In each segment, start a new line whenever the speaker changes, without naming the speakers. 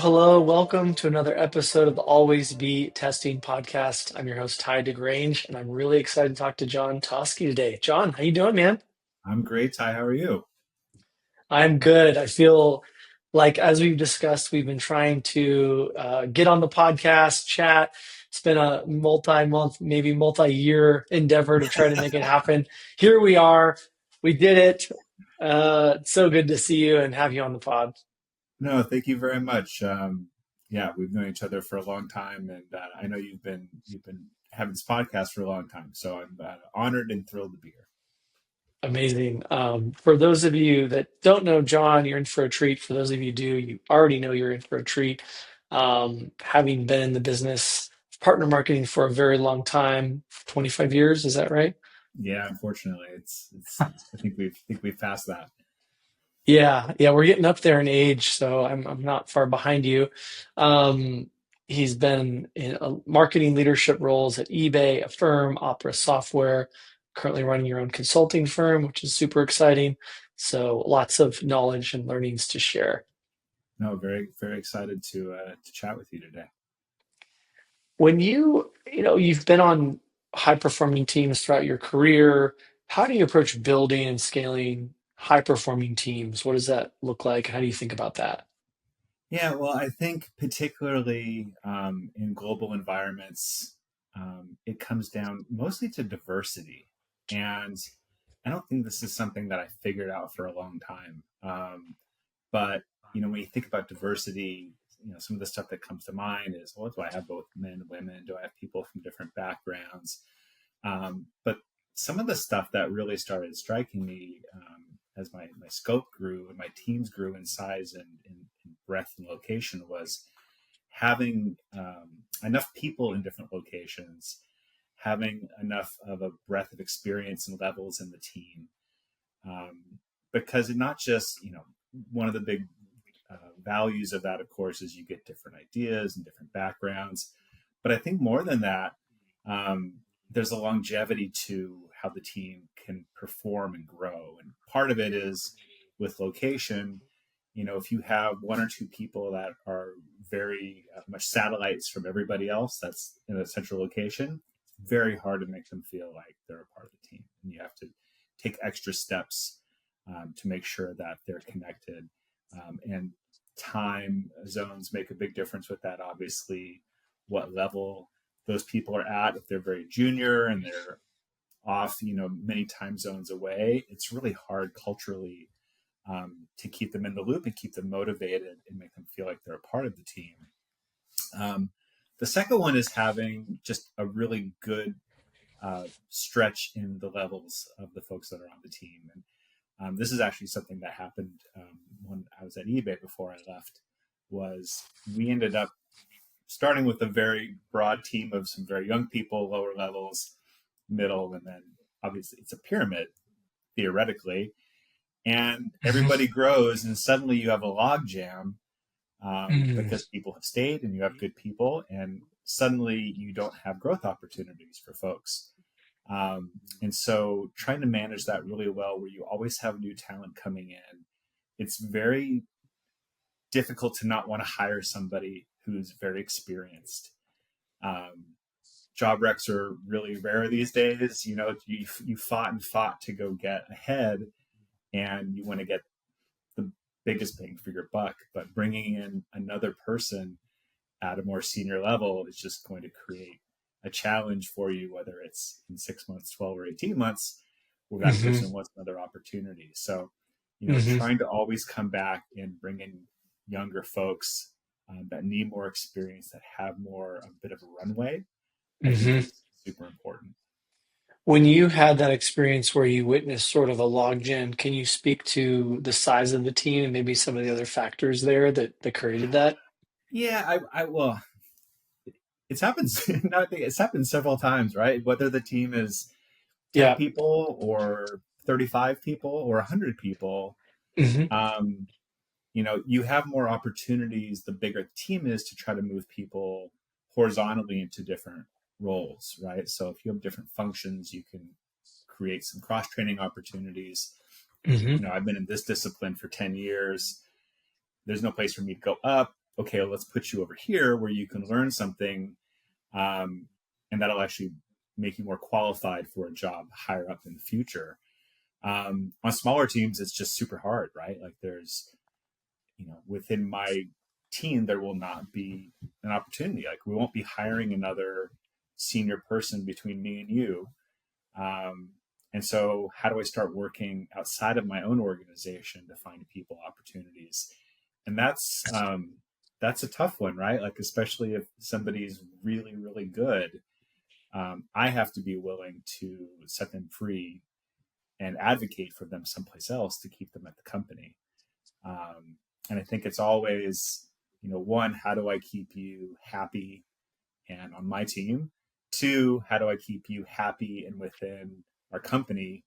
Hello. Welcome to another episode of the Always Be Testing podcast. I'm your host, Tye DeGrange, and I'm really excited to talk to John Toskey today. John, how you doing, man?
I'm great, Ty. How are you?
I'm good. I feel like, as we've discussed, we've been trying to get on the podcast, chat. It's been a multi-month, maybe multi-year endeavor to try to make it happen. Here we are. We did it. It's so good to see you and have you on the pod.
No, thank you very much. Yeah, we've known each other for a long time, and I know you've been having this podcast for a long time. So I'm honored and thrilled to be here.
Amazing. For those of you that don't know John, you're in for a treat. For those of you who do, you already know you're in for a treat. Having been in the business of partner marketing for a very long time, 25 years, is that right?
Yeah, unfortunately, it's. I think we've passed that.
Yeah, we're getting up there in age, so I'm not far behind you. Um, he's been in marketing leadership roles at eBay, Affirm, Opera Software, currently running your own consulting firm, which is super exciting. So lots of knowledge and learnings to share.
No, very very excited to chat with you today.
When you've been on high performing teams throughout your career, how do you approach building and scaling high performing teams? What does that look like? How do you think about that?
Yeah, well, I think particularly in global environments, it comes down mostly to diversity, and I don't think this is something that I figured out for a long time. But when you think about diversity, some of the stuff that comes to mind is, well, do I have both men and women? Do I have people from different backgrounds? But some of the stuff that really started striking me as my scope grew and my teams grew in size and breadth and location was having enough people in different locations, having enough of a breadth of experience and levels in the team, because it not just one of the big values of that, of course, is you get different ideas and different backgrounds. But I think more than that, there's a longevity to how the team can perform and grow. And part of it is with location. If you have one or two people that are very much satellites from everybody else that's in a central location, it's very hard to make them feel like they're a part of the team. And you have to take extra steps to make sure that they're connected. And time zones make a big difference with that, obviously, what level those people are at. If they're very junior and they're off, many time zones away, it's really hard culturally to keep them in the loop and keep them motivated and make them feel like they're a part of the team. The second one is having just a really good stretch in the levels of the folks that are on the team. And this is actually something that happened when I was at eBay before I left. Was we ended up starting with a very broad team of some very young people, lower levels, middle, and then obviously it's a pyramid theoretically, and everybody grows, and suddenly you have a logjam
Mhm.
because people have stayed and you have good people, and suddenly you don't have growth opportunities for folks. And so trying to manage that really well, where you always have new talent coming in, it's very difficult to not want to hire somebody who's very experienced. Um, Job recs are really rare these days. You fought and fought to go get ahead, and you want to get the biggest bang for your buck. But bringing in another person at a more senior level is just going to create a challenge for you, whether it's in 6 months, 12 or 18 months, where that
Mhm.
person wants another opportunity. So,
Mhm.
trying to always come back and bring in younger folks that need more experience, that have more, a bit of a runway, I think
Mhm.
is super important.
When you had that experience where you witnessed sort of a logjam, can you speak to the size of the team and maybe some of the other factors there that created that?
Yeah, well, it's happened. No, I think it's happened several times, right? Whether the team is 10
Yeah.
people or 35 people or 100 people,
Hmm.
um, you have more opportunities the bigger the team is to try to move people horizontally into different roles, right? So if you have different functions, you can create some cross training opportunities.
Hmm.
I've been in this discipline for 10 years. There's no place for me to go up. okay, well, let's put you over here where you can learn something, and that'll actually make you more qualified for a job higher up in the future. On smaller teams, it's just super hard, right? Like there's, within my team, there will not be an opportunity. Like we won't be hiring another senior person between me and you. Um, and so how do I start working outside of my own organization to find people opportunities? And that's a tough one, right? Like, especially if somebody's really, really good, I have to be willing to set them free and advocate for them someplace else to keep them at the company. And I think it's always, one, how do I keep you happy and on my team? Two, how do I keep you happy and within our company?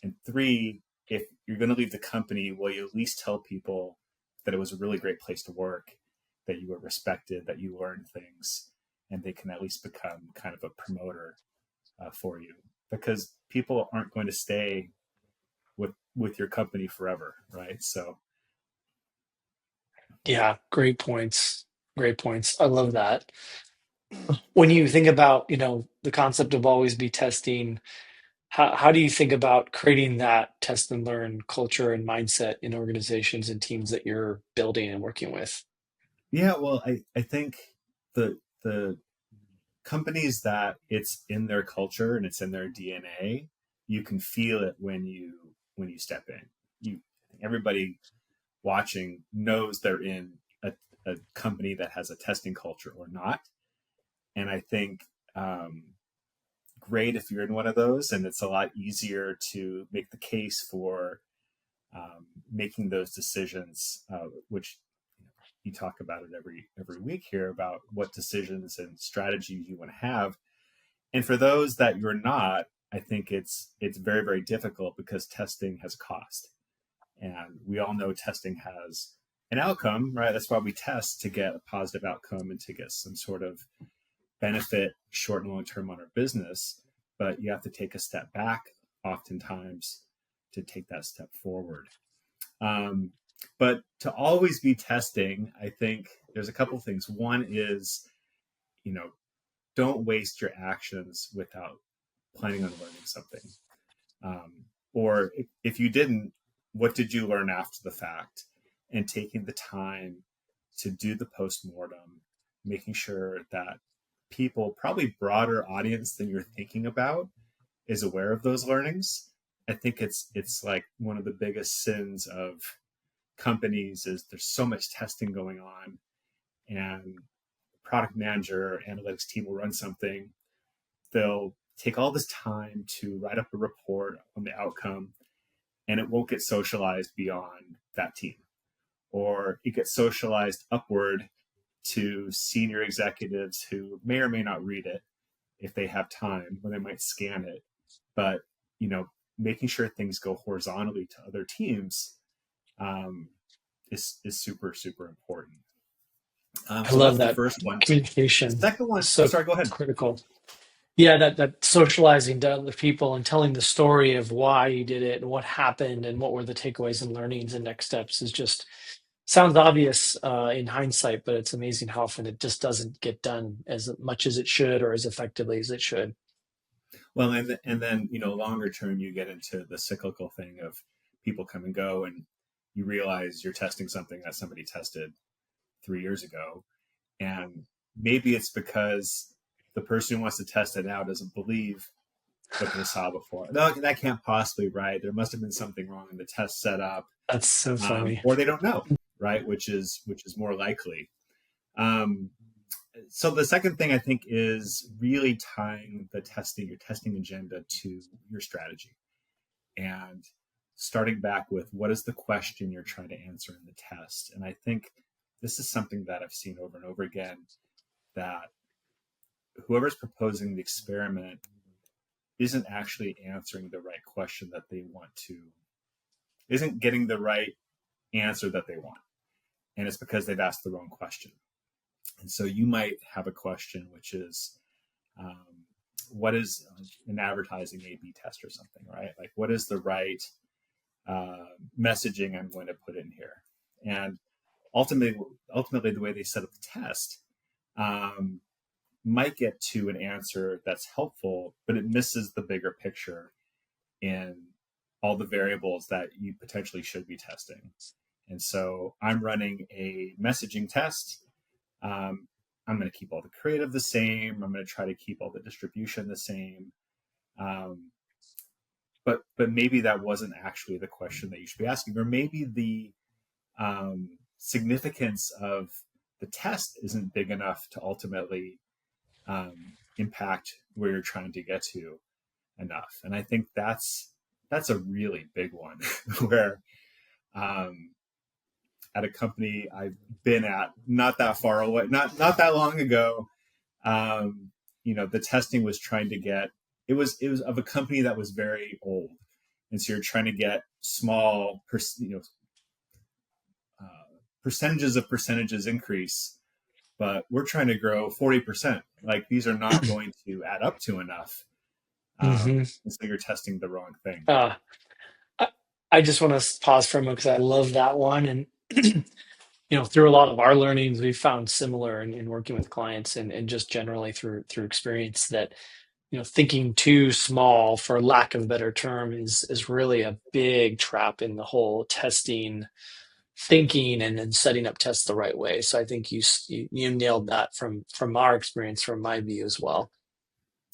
And three, if you're going to leave the company, will you at least tell people that it was a really great place to work, that you were respected, that you learned things, and they can at least become kind of a promoter for you? Because people aren't going to stay with your company forever, right? So
Yeah, great points. Great points. I love that. When you think about, the concept of always be testing, how do you think about creating that test and learn culture and mindset in organizations and teams that you're building and working with?
yeah, well, I think the companies that it's in their culture and it's in their DNA, you can feel it when you step in. You Everybody watching knows they're in a company that has a testing culture or not. And I think great if you're in one of those, and it's a lot easier to make the case for making those decisions, which you talk about it every week here about what decisions and strategies you want to have. And for those that you're not, I think it's very, very difficult because testing has cost. And we all know testing has an outcome, right? That's why we test, to get a positive outcome and to get some sort of benefit short and long term on our business. But you have to take a step back oftentimes to take that step forward. Um, but to always be testing, I think there's a couple of things. One is, you know, don't waste your actions without planning on learning something. Or if you didn't, what did you learn after the fact? And taking the time to do the postmortem, making sure that people, probably broader audience than you're thinking about, is aware of those learnings. I think it's like one of the biggest sins of companies is there's so much testing going on, and product manager or analytics team will run something. They'll take all this time to write up a report on the outcome, and it won't get socialized beyond that team. Or it gets socialized upward to senior executives who may or may not read it if they have time, or they might scan it. But, making sure things go horizontally to other teams um, is super, super important.
I
So
love
that's the
that.
first one. The
Communication
second
is
one, oh,
so
sorry, go ahead.
critical. Yeah, that socializing to other people and telling the story of why you did it and what happened and what were the takeaways and learnings and next steps is just sounds obvious in hindsight, but it's amazing how often it just doesn't get done as much as it should or as effectively as it should.
Well, and then longer term, you get into the cyclical thing of people come and go, and you realize you're testing something that somebody tested 3 years ago, and maybe it's because the person who wants to test it now doesn't believe what they saw before. No, that can't possibly, right? There must have been something wrong in the test setup,
That's so funny.
or they don't know, right? Which is more likely. Um, so the second thing I think is really tying your testing agenda to your strategy, and starting back with what is the question you're trying to answer in the test. And I think this is something that I've seen over and over again, that whoever's proposing the experiment isn't actually answering the right question that they want to, isn't getting the right answer that they want. And it's because they've asked the wrong question. And so you might have a question which is, what is an advertising A/B test or something, right? Like, what is the right messaging I'm going to put in here? And ultimately, ultimately, the way they set up the test um, might get to an answer that's helpful, but it misses the bigger picture in all the variables that you potentially should be testing. And so I'm running a messaging test. Um, I'm going to keep all the creative the same. I'm going to try to keep all the distribution the same. Um, but maybe that wasn't actually the question that you should be asking, or maybe the significance of the test isn't big enough to ultimately impact where you're trying to get to enough. And I think that's a really big one where um, at a company I've been at not that far away, not that long ago, um, the testing was trying to get it was of a company that was very old, and so you're trying to get small, percentages of percentages increase, but we're trying to grow 40%. Like these are not going to add up to enough.
Hmm.
And so you're testing the wrong thing.
Uh, I, I just want to pause for a moment because I love that one. And, through a lot of our learnings, we've found similar in working with clients and just generally through experience that, thinking too small, for lack of a better term, is really a big trap in the whole testing thinking and then setting up tests the right way. So I think you nailed that from our experience, from my view as well.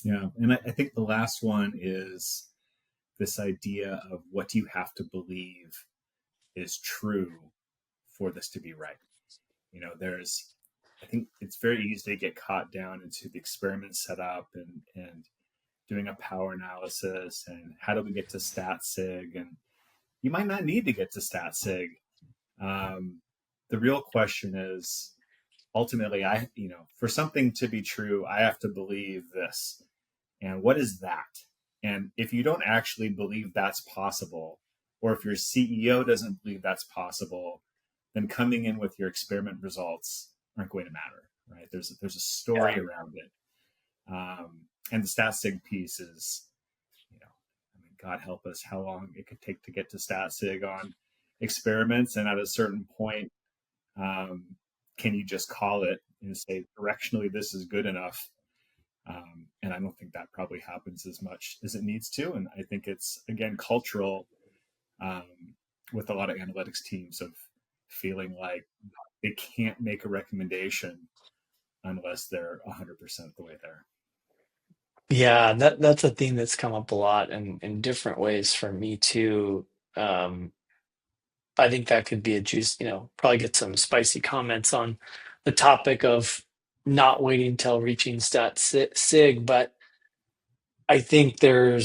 Yeah. And I think the last one is this idea of what do you have to believe is true for this to be right. I think it's very easy to get caught down into the experiment setup and doing a power analysis and how do we get to stat sig, and you might not need to get to stat sig. The real question is ultimately, for something to be true, I have to believe this. And what is that? And if you don't actually believe that's possible, or if your CEO doesn't believe that's possible, then coming in with your experiment results aren't going to matter, right? There's a
Yeah.
story around it, and the stat sig piece is, I mean, God help us, how long it could take to get to stat sig on experiments, and at a certain point, um, can you just call it and say directionally this is good enough? And I don't think that probably happens as much as it needs to. And I think it's, again, cultural, with a lot of analytics teams of feeling like they can't make a recommendation unless they're 100% the way there.
Yeah, that's a theme that's come up a lot in different ways for me too. Um, I think that could be a juice, probably get some spicy comments on the topic of not waiting till reaching sig, but I think I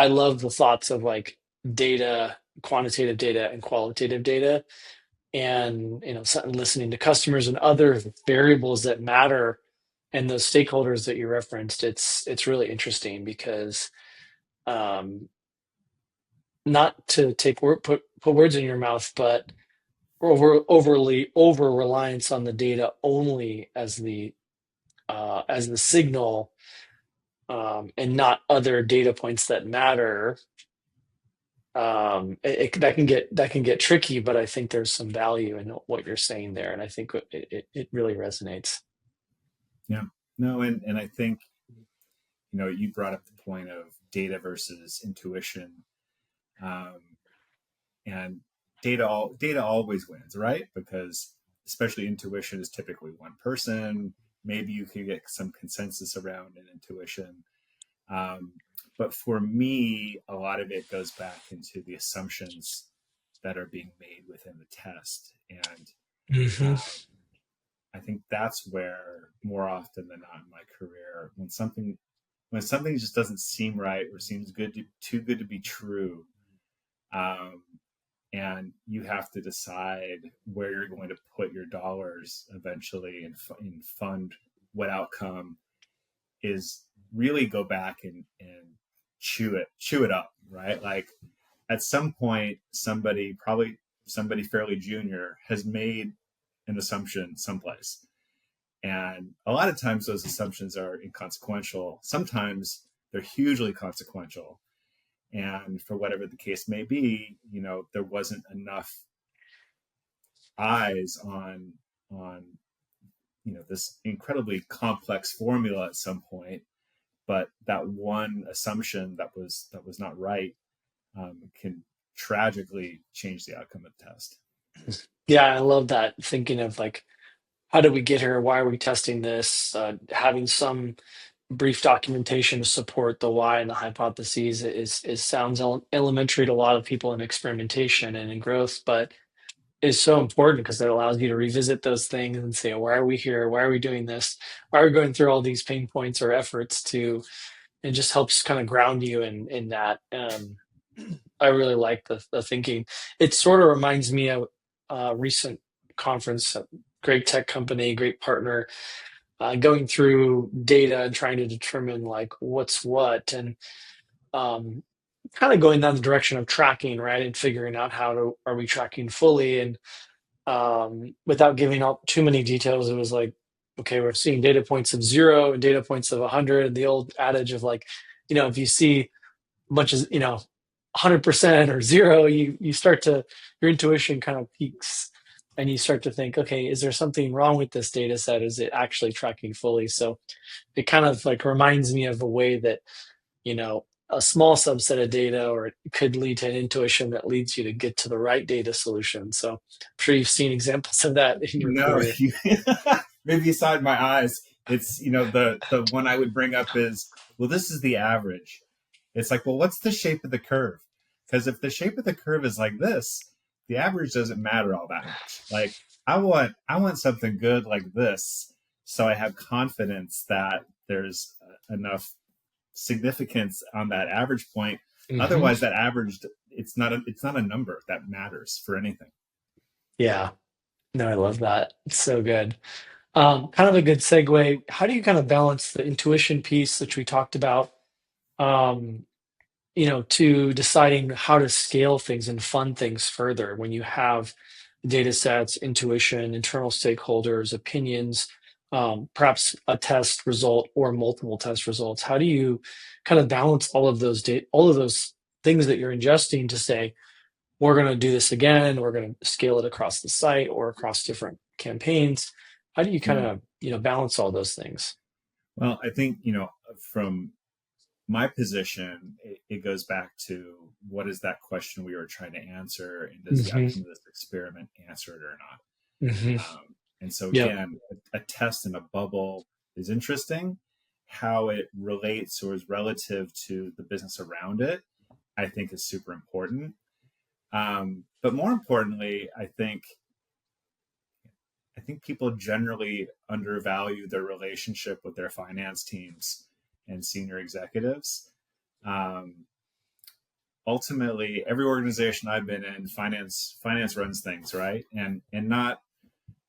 love the thoughts of like data, quantitative data and qualitative data, and listening to customers and other variables that matter and those stakeholders that you referenced. It's really interesting because um, not to put words in your mouth, but overly over reliance on the data only as the signal, and not other data points that matter. That can get tricky, but I think there's some value in what you're saying there, and I think it really resonates.
Yeah. No, and I think, you brought up the point of data versus intuition. Um, and data always wins, right? Because especially intuition is typically one person. Maybe you can get some consensus around an intuition. Um, but for me, a lot of it goes back into the assumptions that are being made within the test. And
Hmm.
um, I think that's where more often than not in my career, when something just doesn't seem right or seems too good to be true, um, and you have to decide where you're going to put your dollars eventually and fund what outcome, is really go back and chew it up, right? Like at some point, probably somebody fairly junior, has made an assumption someplace. And a lot of times those assumptions are inconsequential. Sometimes they're hugely consequential. And for whatever the case may be, there wasn't enough eyes on this incredibly complex formula at some point, but that one assumption that was not right can tragically change the outcome of the test.
Yeah, I love that thinking of like, how did we get here? Why are we testing this? Having some brief documentation to support the why and the hypotheses is sounds elementary to a lot of people in experimentation and in growth, but is so important because it allows you to revisit those things and say, why are we here? Why are we doing this? Why are we going through all these pain points or efforts to, it just helps kind of ground you in that. I really like the thinking. It sort of reminds me of a recent conference, a great tech company, great partner, going through data and trying to determine like what's what, and um, kind of going down the direction of tracking, right, and figuring out how to are we tracking fully, and without giving out too many details, it was like, okay, we're seeing data points of 0 and data points of 100, and the old adage of like, if you see a bunch of 100% or 0, you start to, your intuition kind of peaks, and you start to think, okay, is there something wrong with this data set? Is it actually tracking fully? So it kind of like reminds me of a way that, a small subset of data, or it could lead to an intuition that leads you to get to the right data solution. So I'm sure you've seen examples of that in your
No,
career.
maybe you saw it in my eyes. It's the one I would bring up is, well, this is the average. It's like, well, what's the shape of the curve? Because if the shape of the curve is like this, the average doesn't matter all that much. Like I want something good like this, so I have confidence that there's enough significance on that average point.
Hmm.
Otherwise, that average, it's not a number that matters for anything.
Yeah, no, I love that. It's so good. Kind of a good segue. How do you kind of balance the intuition piece, which we talked about, um, to deciding how to scale things and fund things further when you have data sets, intuition, internal stakeholders, opinions, perhaps a test result or multiple test results? How do you kind of balance all of those things that you're ingesting to say, we're going to do this again, we're going to scale it across the site or across different campaigns? How do you kind
Yeah.
of, balance all those things?
Well, I think, from my position, it goes back to what is that question we were trying to answer, and does the
Hmm.
outcome of this experiment answer it or
Hmm.
not? And so,
Yep.
again, a test in a bubble is interesting. How it relates or is relative to the business around it, I think, is super important. But more importantly, I think people generally undervalue their relationship with their finance teams and senior executives. Um, Ultimately, every organization I've been in, finance runs things, right, and not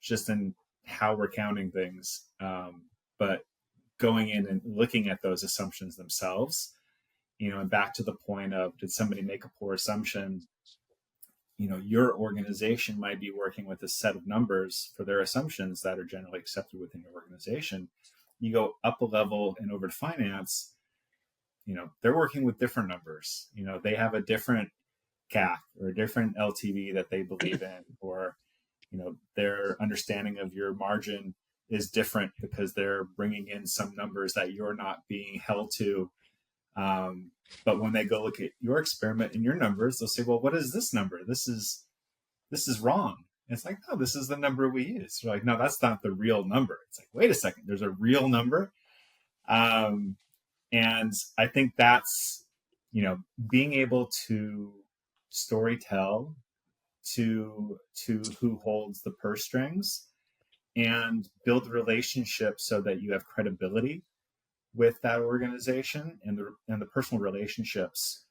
just in how we're counting things, but going in and looking at those assumptions themselves. And back to the point of, did somebody make a poor assumption? Your organization might be working with a set of numbers for their assumptions that are generally accepted within your organization. You go up a level and over to finance, they're working with different numbers. They have a different CAC or a different LTV that they believe in, or their understanding of your margin is different because they're bringing in some numbers that you're not being held to. But when they go look at your experiment and your numbers, they'll say, well, what is this number? This is wrong. And it's like, no, this is the number we use. You're like, no, that's not the real number. It's like, wait a second, there's a real number. Um, and I think that's, being able to story tell to who holds the purse strings, and build relationships so that you have credibility with that organization, and the personal relationships.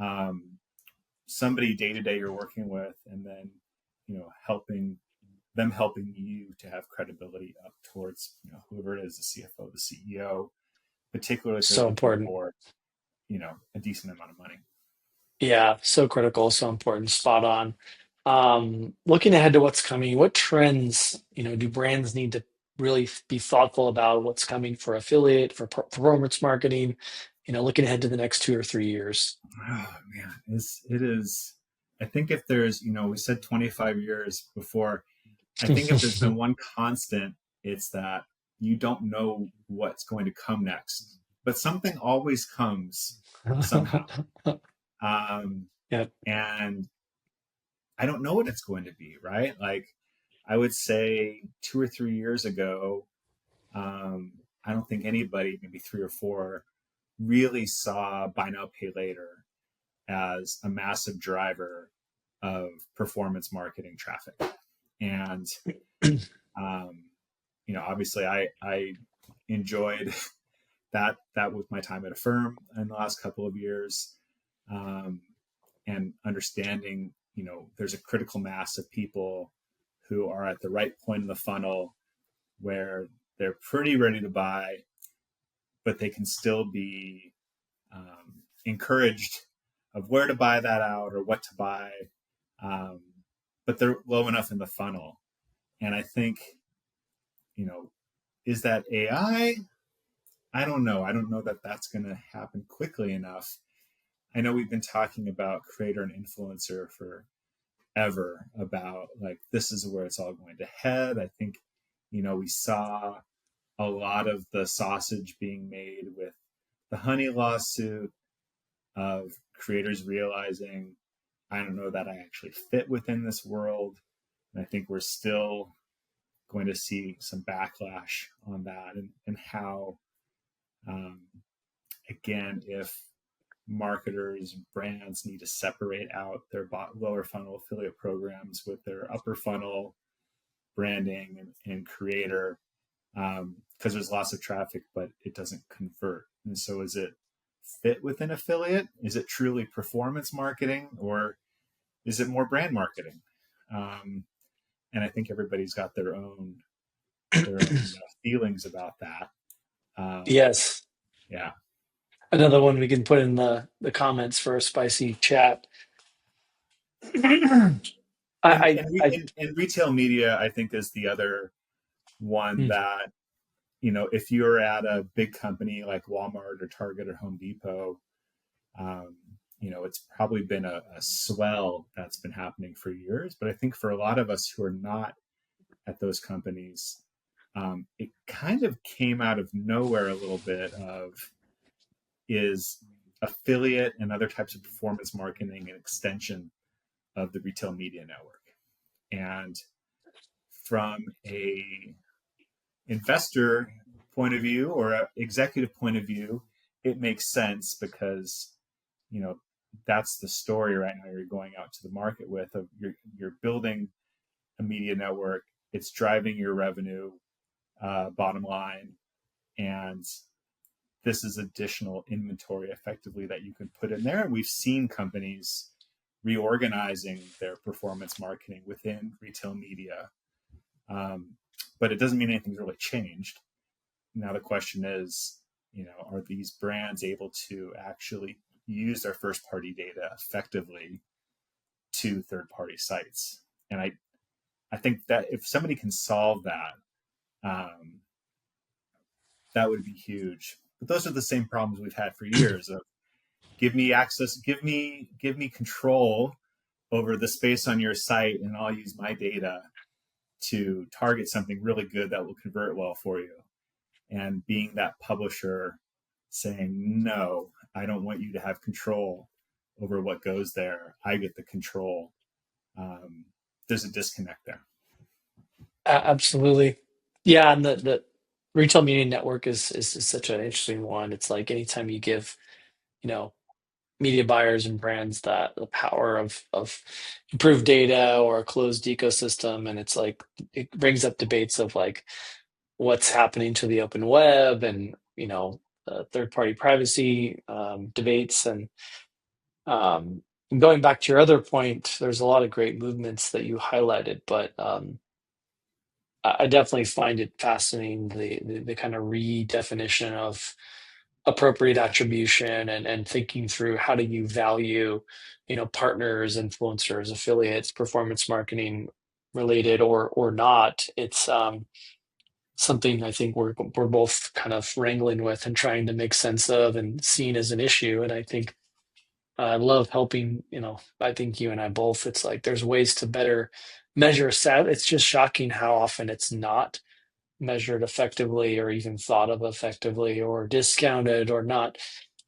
Um, Somebody day to day you're working with, and then helping you to have credibility up towards whoever it is, the CFO, the CEO, particularly if they're
So
looking
important.
for a decent amount of money.
Yeah, so critical, so important, spot on. Looking ahead to what's coming, what trends, do brands need to really be thoughtful about what's coming for affiliate, for performance marketing, looking ahead to the next 2 or 3 years?
Oh man, it is. I think if there's, we said 25 years before. I think if there's been one constant, it's that you don't know what's going to come next, but something always comes somehow. Um,
Yeah.
and I don't know what it's going to be, right? Like I would say 2 or 3 years ago, I don't think anybody, maybe three or four, really saw buy now, pay later as a massive driver of performance marketing traffic. And um, obviously, I enjoyed that with my time at Affirm in the last couple of years, um, and understanding there's a critical mass of people who are at the right point in the funnel where they're pretty ready to buy, but they can still be encouraged of where to buy that out or what to buy, um, but they're low enough in the funnel. And I think, you know, is that AI? I don't know. I don't know that that's going to happen quickly enough. I know we've been talking about creator and influencer forever, about like this is where it's all going to head. I think, we saw a lot of the sausage being made with the honey lawsuit, of creators realizing, I don't know that I actually fit within this world. And I think we're still going to see some backlash on that, and how, um, again, if marketers and brands need to separate out their lower funnel affiliate programs with their upper funnel branding and creator, because there's lots of traffic, but it doesn't convert. And so, is it fit within affiliate? Is it truly performance marketing, or is it more brand marketing? Um, and I think everybody's got their own feelings about that. Um,
Yes.
yeah,
Another one we can put in the comments for a spicy chat. I,
and
I,
and,
I
and retail media, I think, is the other one
hmm,
that, if you're at a big company like Walmart or Target or Home Depot, um, it's probably been a swell that's been happening for years. But I think for a lot of us who are not at those companies, it kind of came out of nowhere a little bit. Of is affiliate and other types of performance marketing an extension of the retail media network? And from a investor point of view or an executive point of view, it makes sense because, you know that's the story right now you're going out to the market with. Of you're building a media network, it's driving your revenue, bottom line, and this is additional inventory effectively that you can put in there. And we've seen companies reorganizing their performance marketing within retail media, but it doesn't mean anything's really changed. Now the question is, are these brands able to actually use their first party data effectively to third party sites? And I think that if somebody can solve that, um, that would be huge. But those are the same problems we've had for years. Of give me access, give me control over the space on your site, and I'll use my data to target something really good that will convert well for you. And being that publisher saying, no, I don't want you to have control over what goes there. I get the control. Um, there's a disconnect there.
absolutely. Yeah, and the retail media network is such an interesting one. It's like anytime you give, you know, media buyers and brands that the power of improved data or a closed ecosystem, and it's like it brings up debates of like what's happening to the open web and third party privacy debates and um, going back to your other point, there's a lot of great movements that you highlighted, but I definitely find it fascinating the kind of redefinition of appropriate attribution and thinking through how do you value, partners, influencers, affiliates, performance marketing related or not. It's something I think we're both kind of wrangling with and trying to make sense of and seen as an issue. And I think I love helping, I think you and I both, it's like there's ways to better measure sad. It's just shocking how often it's not measured effectively or even thought of effectively or discounted or not.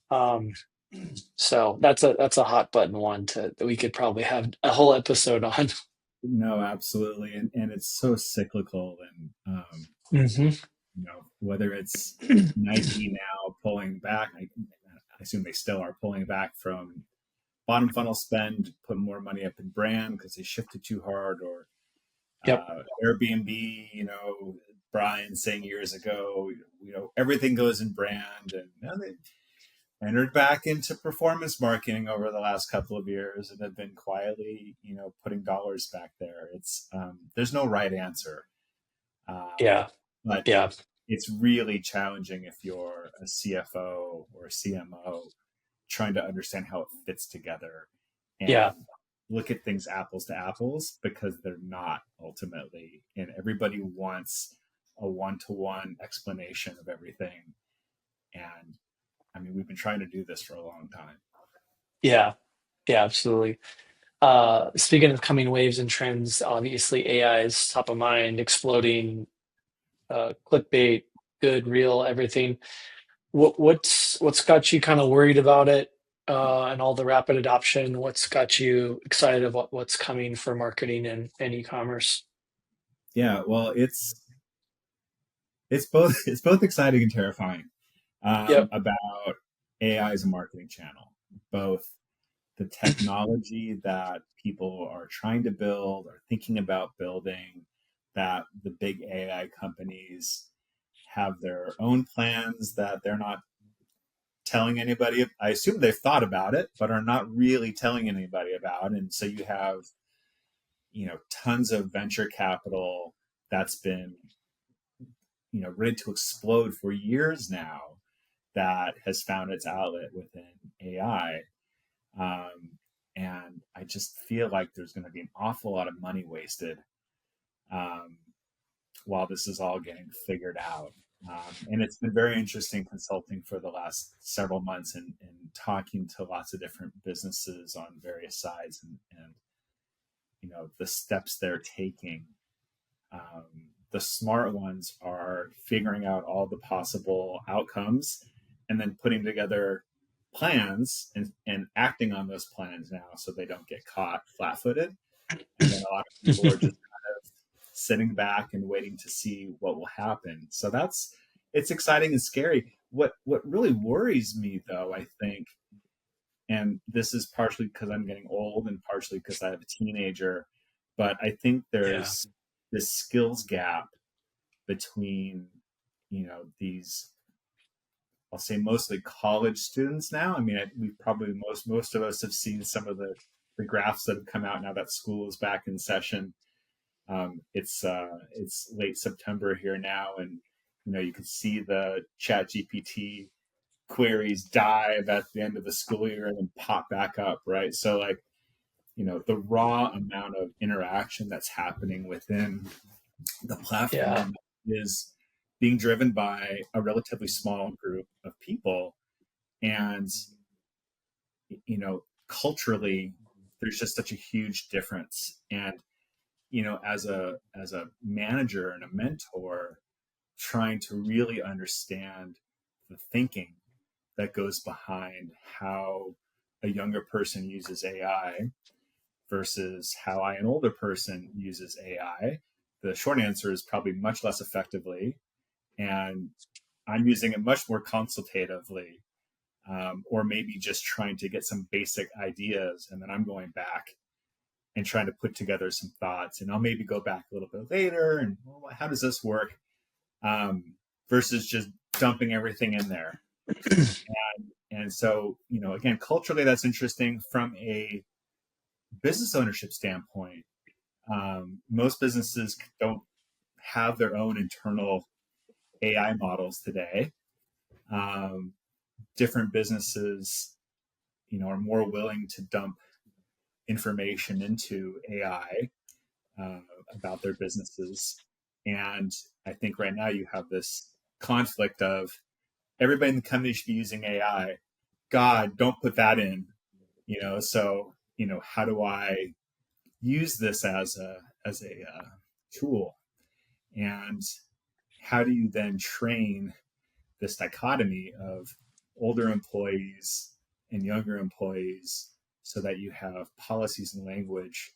Um, so that's a hot button one that we could probably have a whole episode on.
No, absolutely, and it's so cyclical, and
Hmm.
whether it's Nike now pulling back, I assume they still are pulling back from bottom funnel spend, put more money up in brand because they shifted too hard, or
Yep.
Airbnb, Brian saying years ago, everything goes in brand, and they entered back into performance marketing over the last couple of years and have been quietly, putting dollars back there. It's there's no right answer,
Yeah.
but
Yeah.
it's really challenging if you're a CFO or a CMO trying to understand how it fits together
Yeah.
and look at things apples to apples, because they're not ultimately. And everybody wants a one-to-one explanation of everything. And I mean, we've been trying to do this for a long time.
Yeah. Yeah. Absolutely. Speaking of coming waves and trends, obviously AI is top of mind, exploding, clickbait, good, real, everything. What's got you kind of worried about it, and all the rapid adoption? What's got you excited about what's coming for marketing and e-commerce?
Yeah, well, it's both it's both exciting and terrifying,
Yep.
about AI as a marketing channel. Both the technology that people are trying to build or thinking about building, that the big AI companies have their own plans that they're not telling anybody. I assume they've thought about it, but are not really telling anybody about. And so you have, tons of venture capital that's been, ready to explode for years now, that has found its outlet within AI. And I just feel like there's going to be an awful lot of money wasted, um, while this is all getting figured out. And it's been very interesting consulting for the last several months, and talking to lots of different businesses on various sides, and the steps they're taking. The smart ones are figuring out all the possible outcomes and then putting together plans, and acting on those plans now so they don't get caught flat footed. And then a lot of people are just sitting back and waiting to see what will happen. So it's exciting and scary. What really worries me, though, I think, and this is partially because I'm getting old and partially because I have a teenager, but I think
Yeah.
there's this skills gap between, these, I'll say mostly college students now. I mean, we probably most of us have seen some of the graphs that have come out now that school is back in session. It's late September here now, and you can see the Chat GPT queries dive at the end of the school year and then pop back up, right? So, like, the raw amount of interaction that's happening within the
Yeah.
platform is being driven by a relatively small group of people. And culturally, there's just such a huge difference. And as a manager and a mentor, trying to really understand the thinking that goes behind how a younger person uses AI versus how an older person uses AI. The short answer is probably much less effectively, and I'm using it much more consultatively, or maybe just trying to get some basic ideas, and then I'm going back and trying to put together some thoughts, and I'll maybe go back a little bit later and, well, how does this work, versus just dumping everything in there. And so, again, culturally, that's interesting. From a business ownership standpoint, most businesses don't have their own internal AI models today. Um, Different businesses, are more willing to dump information into AI, uh, about their businesses. And I think right now you have this conflict of everybody in the company should be using AI. God, don't put that in. So how do I use this as a tool, and how do you then train this dichotomy of older employees and younger employees so that you have policies and language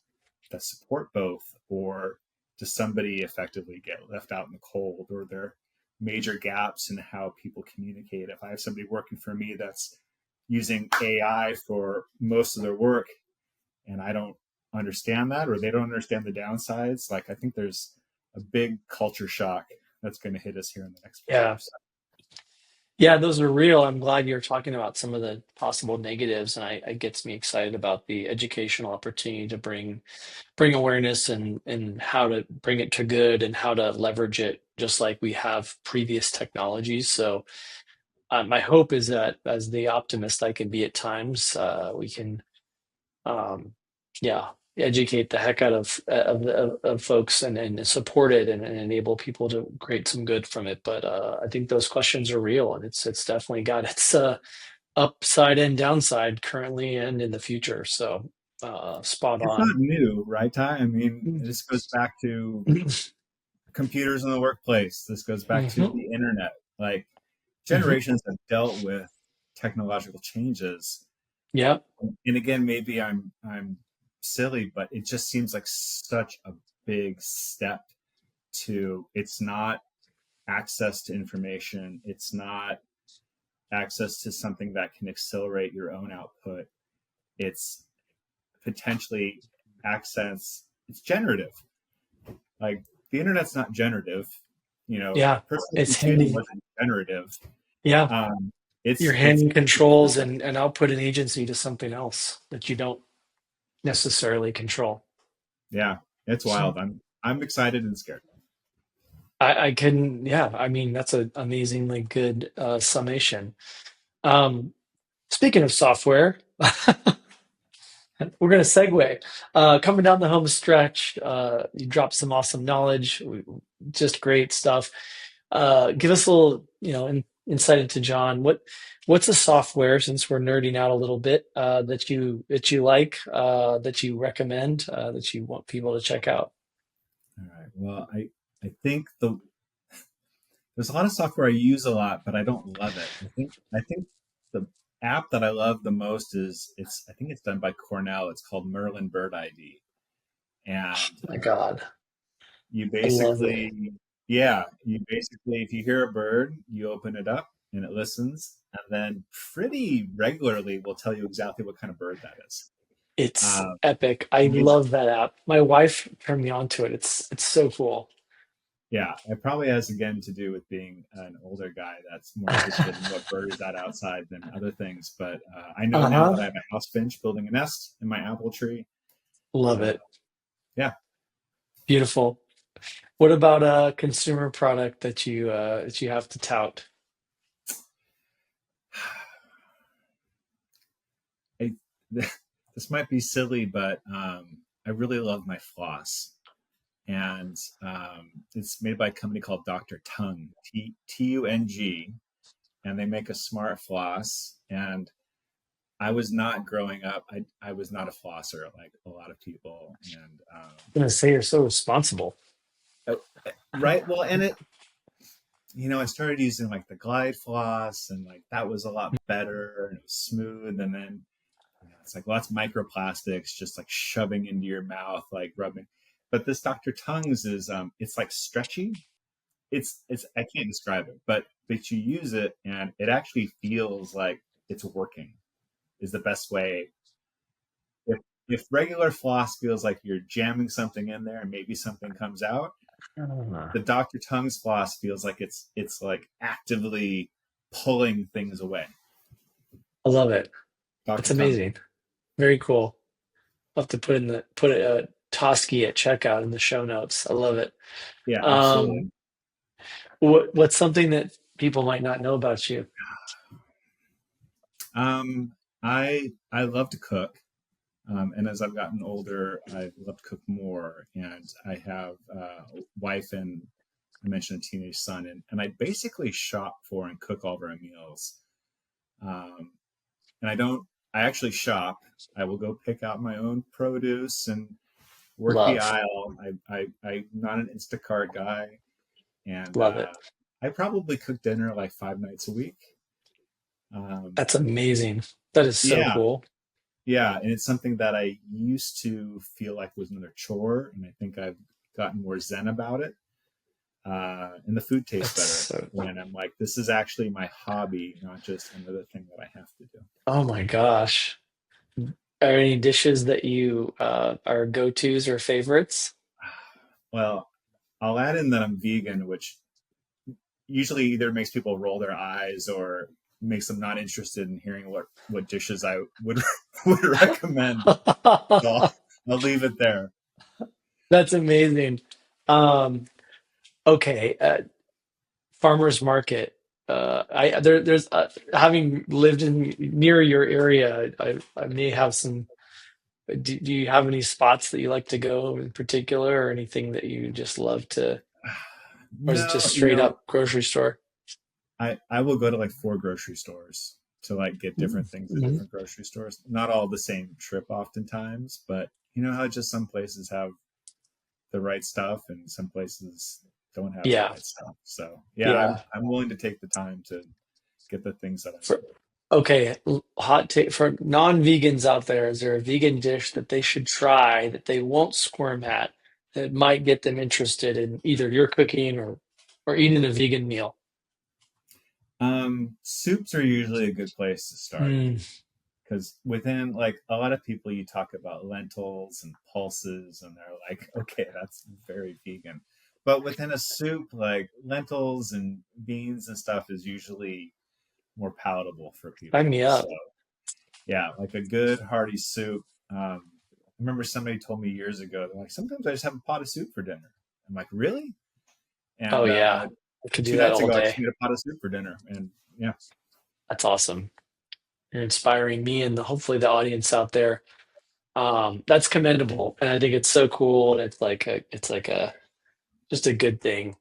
that support both? Or does somebody effectively get left out in the cold? Or there are major gaps in how people communicate? If I have somebody working for me that's using AI for most of their work and I don't understand that, or they don't understand the downsides, like I think there's a big culture shock that's going to hit us here in the next few
Yeah.
years.
Yeah, those are real. I'm glad you're talking about some of the possible negatives, and it gets me excited about the educational opportunity to bring awareness and how to bring it to good and how to leverage it, just like we have previous technologies. So my hope is that, as the optimist I can be at times, we can, um, yeah, educate the heck out of folks and support it and enable people to create some good from it. But I think those questions are real, and it's definitely got its upside and downside currently and in the future. So spot
It's not
on.
new, right, Ty? I mean, this goes back to computers in the workplace. This goes back to
Mhm.
the internet. Like
Mhm.
generations have dealt with technological changes.
Yep.
And again, maybe I'm silly, but it just seems like such a big step to it's not access to information. It's not access to something that can accelerate your own output. It's potentially access, it's generative. Like the internet's not generative.
Yeah.
Personal
It's
computing
handy.
wasn't generative.
Yeah.
Um,
You're
it's
handing controls and output an agency to something else that you don't necessarily control.
yeah, it's
So
wild. I'm excited and scared.
I can, yeah, I mean, that's an amazingly good summation. Speaking of software, we're going to segue. Coming down the home stretch, you dropped some awesome knowledge, just great stuff. Give us a little, insight into John. What's a software, since we're nerding out a little bit, that you like, that you recommend, that you want people to check out?
All right. Well, I think there's a lot of software I use a lot, but I don't love it. I think the app that I love the most is I think it's done by Cornell. It's called Merlin Bird ID, and
My God,
you
I love it.
basically if you hear a bird, you open it up and it listens, and then pretty regularly will tell you exactly what kind of bird that is.
It's
Um,
epic. I
amazing.
love that app. My wife turned me on to it. It's so cool.
Yeah, it probably has again to do with being an older guy that's more interested in what bird is that outside than other things. But I know now that I
Uh-huh.
have a house finch building a nest in my apple tree.
Love
So
it.
yeah,
Beautiful. What about a consumer product that you have to tout?
I, this might be silly, but I really love my floss, and it's made by a company called Dr. Tongue, Tung, and they make a smart floss. And I was not growing up. I was not a flosser like a lot of people, and
I'm gonna say you're so responsible.
right. Well, and I started using like the Glide floss, and like that was a lot better and it was smooth. And then it's like lots of microplastics just like shoving into your mouth, like rubbing. But this Dr. Tongues is it's like stretchy. It's I can't describe it, but you use it and it actually feels like it's working. Is the best way. If if regular floss feels like you're jamming something in there and maybe something comes out,
Ah,
the Dr. Tongue's floss feels like it's like actively pulling things away.
I love it. It's
Dr. Tongue.
amazing. Very cool. I'll have to put it Toskey at checkout in the show notes. I love it.
Yeah,
Um,
absolutely.
what's something that people might not know about you?
Um, I love to cook, and as I've gotten older, I love to cook more. And I have a wife and I mentioned a teenage son, and I basically shop for and cook all of our meals. Um, and I don't. I actually shop. I will go pick out my own produce and work the
Love,
aisle. I'm not an Instacart guy, and
love it.
I probably cook dinner like 5 nights a week.
That's amazing. That is so
Yeah,
cool.
yeah, and it's something that I used to feel like was another chore, and I think I've gotten more zen about it. And the food tastes
That's
better
so,
when I'm like, this is actually my hobby, not just another thing that I have to do.
oh my gosh. Are any dishes that you are go-tos or favorites?
Well, I'll add in that I'm vegan, which usually either makes people roll their eyes or makes them not interested in hearing what dishes I would would recommend. So I'll leave it there.
That's amazing. Um, okay, farmers market. There's having lived in near your area, I may have some. Do you have any spots that you like to go in particular, or anything that you just love to, or is it just
No,
straight up grocery store?
I will go to like four grocery stores to like get different things at
Mhm.
different grocery stores. Not all the same trip oftentimes, but you know how just some places have the right stuff and some places don't have the
Yeah,
right stuff. So yeah,
yeah.
I'm willing to take the time to get the things that I
For,
need.
okay, hot take for non-vegans out there. Is there a vegan dish that they should try that they won't squirm at that might get them interested in either your cooking or eating a vegan meal?
Soups are usually a good place to start
Mm,
because within like a lot of people, you talk about lentils and pulses, and they're like, okay, that's very vegan. But within a soup, like lentils and beans and stuff is usually more palatable for
sign
people.
me
So
up.
yeah, like a good hearty soup. I remember somebody told me years ago, they're like, sometimes I just have a pot of soup for dinner. I'm like, really?
Oh
And
yeah, I could do
two
that
nights
all
ago, I just
day.
made a pot of soup for dinner, and yeah.
That's awesome. You're inspiring me and hopefully the audience out there. That's commendable, and I think it's so cool, and it's like a just a good thing.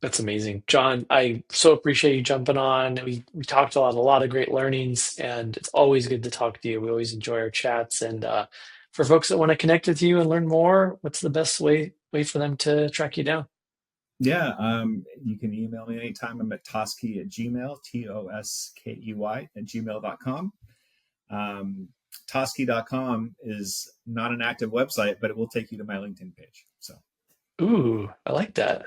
That's amazing, John. I so appreciate you jumping on. We talked a lot of great learnings, and it's always good to talk to you. We always enjoy our chats, and for folks that want to connect with you and learn more, what's the best way for them to track you down?
Yeah, you can email me anytime. I'm at Toskey at Gmail, Toskey at gmail.com. Um, Toskey.com is not an active website, but it will take you to my LinkedIn page. So
Ooh, I like that.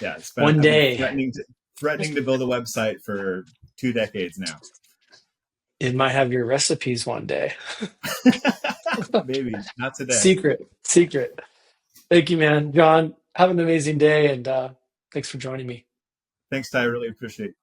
yeah, it's been
One
I've been
day,
threatening to build a website for 2 decades now.
it might have your recipes one day.
Maybe not today.
Secret, secret. Thank you, man. John, have an amazing day, and thanks for joining me.
Thanks, Ty. I really appreciate